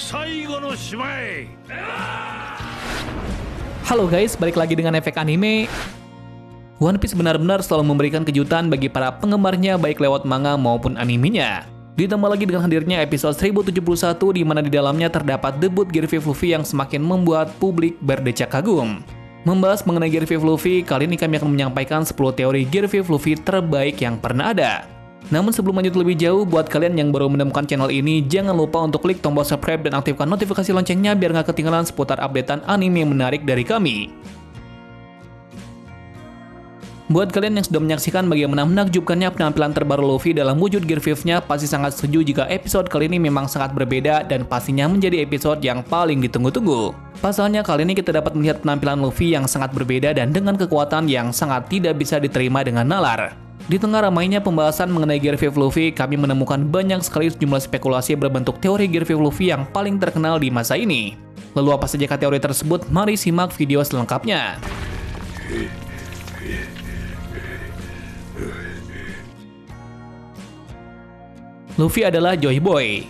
最後の島へ。 Halo guys, balik lagi dengan efek anime. One Piece benar-benar selalu memberikan kejutan bagi para penggemarnya baik lewat manga maupun animenya. Ditambah lagi dengan hadirnya episode 1071 di mana di dalamnya terdapat debut Gear 5 Luffy yang semakin membuat publik berdecak kagum. Membahas mengenai Gear 5 Luffy, kali ini kami akan menyampaikan 10 teori Gear 5 Luffy terbaik yang pernah ada. Namun sebelum lanjut lebih jauh, buat kalian yang baru menemukan channel ini, jangan lupa untuk klik tombol subscribe dan aktifkan notifikasi loncengnya biar nggak ketinggalan seputar updatean anime menarik dari kami. Buat kalian yang sudah menyaksikan bagaimana menakjubkannya penampilan terbaru Luffy dalam wujud Gear 5-nya, pasti sangat setuju jika episode kali ini memang sangat berbeda dan pastinya menjadi episode yang paling ditunggu-tunggu. Pasalnya kali ini kita dapat melihat penampilan Luffy yang sangat berbeda dan dengan kekuatan yang sangat tidak bisa diterima dengan nalar. Di tengah ramainya pembahasan mengenai Gear 5 Luffy, kami menemukan banyak sekali sejumlah spekulasi berbentuk teori Gear 5 Luffy yang paling terkenal di masa ini. Lalu apa saja teori tersebut? Mari simak video selengkapnya. Luffy adalah Joy Boy.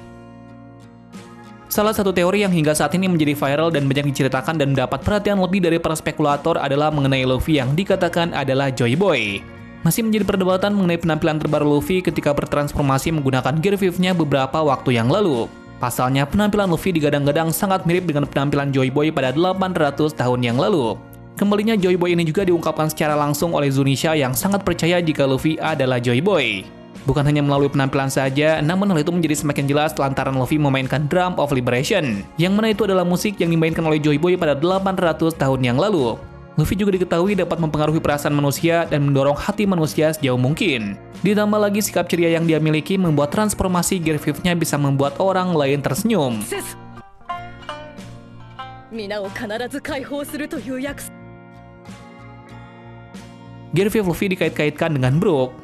Salah satu teori yang hingga saat ini menjadi viral dan banyak diceritakan dan mendapat perhatian lebih dari para spekulator adalah mengenai Luffy yang dikatakan adalah Joy Boy. Masih menjadi perdebatan mengenai penampilan terbaru Luffy ketika bertransformasi menggunakan Gear 5-nya beberapa waktu yang lalu. Pasalnya penampilan Luffy digadang-gadang sangat mirip dengan penampilan Joy Boy pada 800 tahun yang lalu. Kembalinya Joy Boy ini juga diungkapkan secara langsung oleh Zunisha yang sangat percaya jika Luffy adalah Joy Boy. Bukan hanya melalui penampilan saja, namun hal itu menjadi semakin jelas lantaran Luffy memainkan Drum of Liberation, yang mana itu adalah musik yang dimainkan oleh Joy Boy pada 800 tahun yang lalu. Luffy juga diketahui dapat mempengaruhi perasaan manusia dan mendorong hati manusia sejauh mungkin. Ditambah lagi sikap ceria yang dia miliki membuat transformasi Gear 5-nya bisa membuat orang lain tersenyum. Gear 5 Luffy dikait-kaitkan dengan Brook.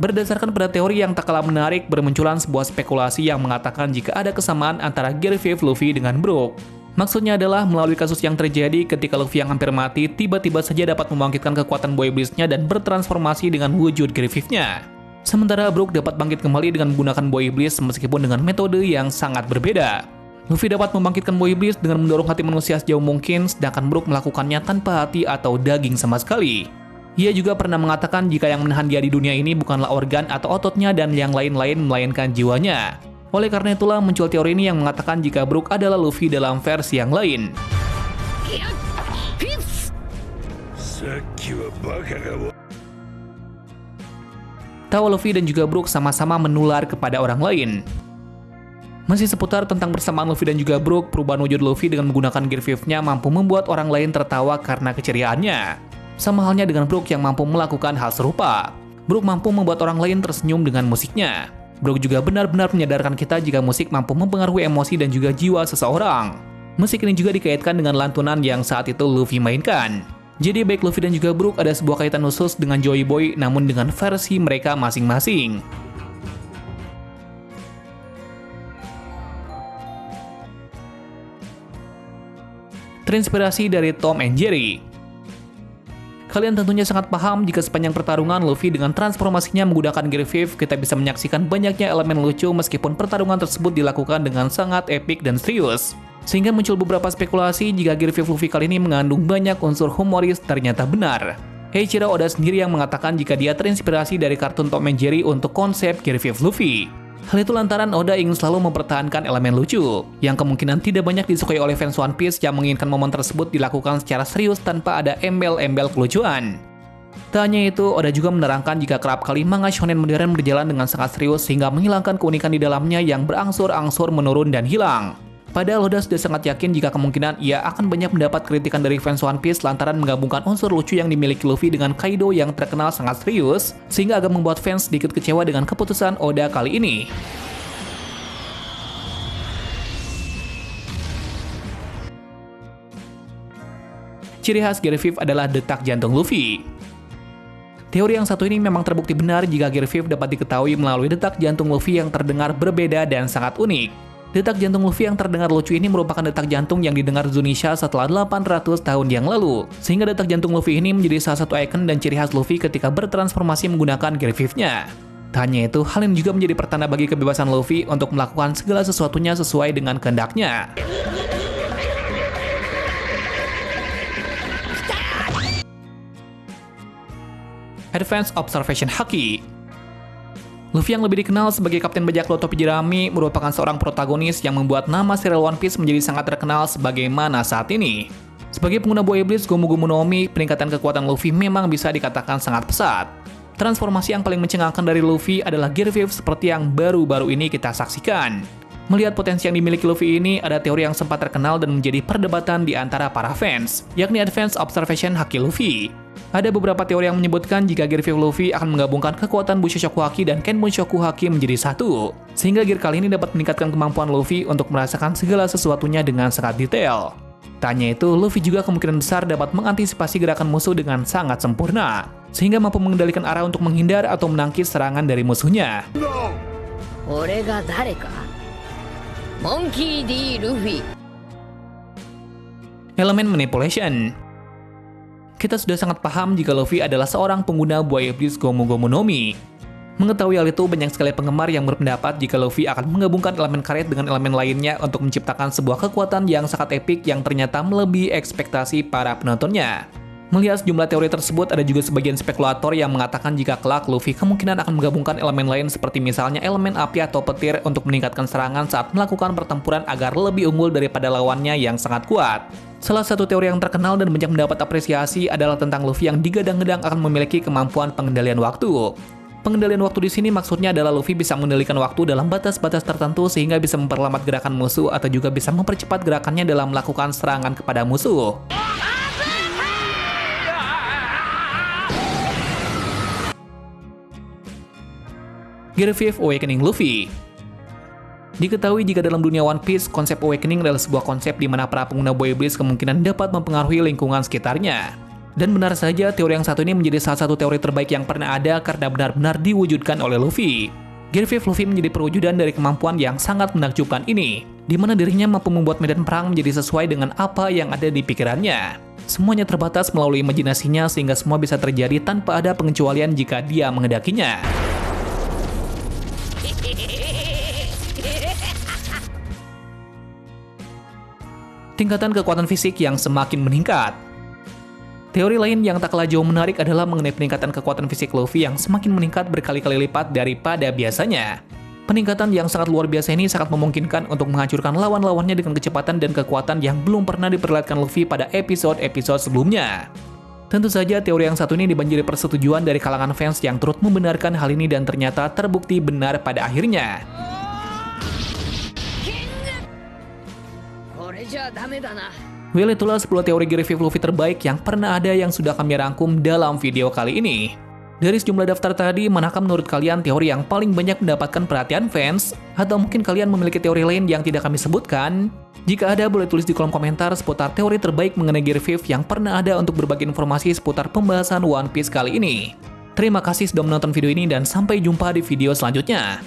Berdasarkan pada teori yang tak kalah menarik, bermunculan sebuah spekulasi yang mengatakan jika ada kesamaan antara Gear 5 Luffy dengan Brook. Maksudnya adalah melalui kasus yang terjadi ketika Luffy yang hampir mati tiba-tiba saja dapat membangkitkan kekuatan Boy Bliss-nya dan bertransformasi dengan wujud Gear 5-nya. Sementara Brook dapat bangkit kembali dengan menggunakan Boy Bliss meskipun dengan metode yang sangat berbeda. Luffy dapat membangkitkan Boy Bliss dengan mendorong hati manusia sejauh mungkin, sedangkan Brook melakukannya tanpa hati atau daging sama sekali. Ia juga pernah mengatakan jika yang menahan dia di dunia ini bukanlah organ atau ototnya dan yang lain-lain melainkan jiwanya. Oleh karena itulah muncul teori ini yang mengatakan jika Brook adalah Luffy dalam versi yang lain. Tawa Luffy dan juga Brook sama-sama menular kepada orang lain. Masih seputar tentang persamaan Luffy dan juga Brook, perubahan wujud Luffy dengan menggunakan Gear 5-nya mampu membuat orang lain tertawa karena keceriaannya. Sama halnya dengan Brook yang mampu melakukan hal serupa. Brook mampu membuat orang lain tersenyum dengan musiknya. Brook juga benar-benar menyadarkan kita jika musik mampu mempengaruhi emosi dan juga jiwa seseorang. Musik ini juga dikaitkan dengan lantunan yang saat itu Luffy mainkan. Jadi baik Luffy dan juga Brook ada sebuah kaitan khusus dengan Joy Boy namun dengan versi mereka masing-masing. Terinspirasi dari Tom and Jerry. Kalian tentunya sangat paham jika sepanjang pertarungan Luffy dengan transformasinya menggunakan Gear 5, kita bisa menyaksikan banyaknya elemen lucu meskipun pertarungan tersebut dilakukan dengan sangat epik dan serius. Sehingga muncul beberapa spekulasi jika Gear 5 Luffy kali ini mengandung banyak unsur humoris ternyata benar. Eiichiro Oda sendiri yang mengatakan jika dia terinspirasi dari kartun Tom and Jerry untuk konsep Gear 5 Luffy. Hal itu lantaran Oda ingin selalu mempertahankan elemen lucu, yang kemungkinan tidak banyak disukai oleh fans One Piece yang menginginkan momen tersebut dilakukan secara serius tanpa ada embel-embel kelucuan. Tak hanya itu, Oda juga menerangkan jika kerap kali manga shonen modern berjalan dengan sangat serius sehingga menghilangkan keunikan di dalamnya yang berangsur-angsur menurun dan hilang. Padahal Oda sudah sangat yakin jika kemungkinan ia akan banyak mendapat kritikan dari fans One Piece lantaran menggabungkan unsur lucu yang dimiliki Luffy dengan Kaido yang terkenal sangat serius, sehingga agak membuat fans sedikit kecewa dengan keputusan Oda kali ini. Ciri khas Gear 5 adalah detak jantung Luffy. Teori yang satu ini memang terbukti benar jika Gear 5 dapat diketahui melalui detak jantung Luffy yang terdengar berbeda dan sangat unik. Detak jantung Luffy yang terdengar lucu ini merupakan detak jantung yang didengar Zunisha setelah 800 tahun yang lalu. Sehingga detak jantung Luffy ini menjadi salah satu ikon dan ciri khas Luffy ketika bertransformasi menggunakan Gear 5-nya. Tak hanya itu, hal ini juga menjadi pertanda bagi kebebasan Luffy untuk melakukan segala sesuatunya sesuai dengan kehendaknya. Advanced Observation Haki. Luffy yang lebih dikenal sebagai Kapten Bajak Laut Topi Jerami merupakan seorang protagonis yang membuat nama serial One Piece menjadi sangat terkenal sebagaimana saat ini. Sebagai pengguna buah iblis Gomu Gomu no Mi, peningkatan kekuatan Luffy memang bisa dikatakan sangat pesat. Transformasi yang paling mencengangkan dari Luffy adalah Gear 5 seperti yang baru-baru ini kita saksikan. Melihat potensi yang dimiliki Luffy ini, ada teori yang sempat terkenal dan menjadi perdebatan di antara para fans, yakni Advanced Observation Haki Luffy. Ada beberapa teori yang menyebutkan jika Gear 5 Luffy akan menggabungkan kekuatan Bushioshoku Haki dan Kenbushoku Haki menjadi satu, sehingga gear kali ini dapat meningkatkan kemampuan Luffy untuk merasakan segala sesuatunya dengan sangat detail. Tak hanya itu, Luffy juga kemungkinan besar dapat mengantisipasi gerakan musuh dengan sangat sempurna, sehingga mampu mengendalikan arah untuk menghindar atau menangkis serangan dari musuhnya. Monkey D. Luffy. Elemen Manipulation. Kita sudah sangat paham jika Luffy adalah seorang pengguna buah iblis Gomu Gomu no Mi. Mengetahui hal itu, banyak sekali penggemar yang berpendapat jika Luffy akan menggabungkan elemen karet dengan elemen lainnya untuk menciptakan sebuah kekuatan yang sangat epik yang ternyata melebihi ekspektasi para penontonnya. Melihat sejumlah teori tersebut, ada juga sebagian spekulator yang mengatakan jika kelak Luffy kemungkinan akan menggabungkan elemen lain seperti misalnya elemen api atau petir untuk meningkatkan serangan saat melakukan pertempuran agar lebih unggul daripada lawannya yang sangat kuat. Salah satu teori yang terkenal dan banyak mendapat apresiasi adalah tentang Luffy yang digadang-gadang akan memiliki kemampuan pengendalian waktu. Pengendalian waktu di sini maksudnya adalah Luffy bisa mengendalikan waktu dalam batas-batas tertentu sehingga bisa memperlambat gerakan musuh atau juga bisa mempercepat gerakannya dalam melakukan serangan kepada musuh. Gear 5 Awakening Luffy. Diketahui jika dalam dunia One Piece, konsep awakening adalah sebuah konsep di mana para pengguna buah iblis kemungkinan dapat mempengaruhi lingkungan sekitarnya. Dan benar saja, teori yang satu ini menjadi salah satu teori terbaik yang pernah ada karena benar-benar diwujudkan oleh Luffy. Gear 5 Luffy menjadi perwujudan dari kemampuan yang sangat menakjubkan ini, di mana dirinya mampu membuat medan perang menjadi sesuai dengan apa yang ada di pikirannya. Semuanya terbatas melalui imajinasinya sehingga semua bisa terjadi tanpa ada pengecualian jika dia menghendakinya. Tingkatan kekuatan fisik yang semakin meningkat. Teori lain yang tak kalah jauh menarik adalah mengenai peningkatan kekuatan fisik Luffy yang semakin meningkat berkali-kali lipat daripada biasanya. Peningkatan yang sangat luar biasa ini sangat memungkinkan untuk menghancurkan lawan-lawannya dengan kecepatan dan kekuatan yang belum pernah diperlihatkan Luffy pada episode-episode sebelumnya. Tentu saja teori yang satu ini dibanjiri persetujuan dari kalangan fans yang turut membenarkan hal ini dan ternyata terbukti benar pada akhirnya. Well, itulah 10 teori Gear 5 Luffy terbaik yang pernah ada yang sudah kami rangkum dalam video kali ini. Dari sejumlah daftar tadi, manakah menurut kalian teori yang paling banyak mendapatkan perhatian fans? Atau mungkin kalian memiliki teori lain yang tidak kami sebutkan? Jika ada, boleh tulis di kolom komentar seputar teori terbaik mengenai Gear 5 yang pernah ada untuk berbagi informasi seputar pembahasan One Piece kali ini. Terima kasih sudah menonton video ini dan sampai jumpa di video selanjutnya.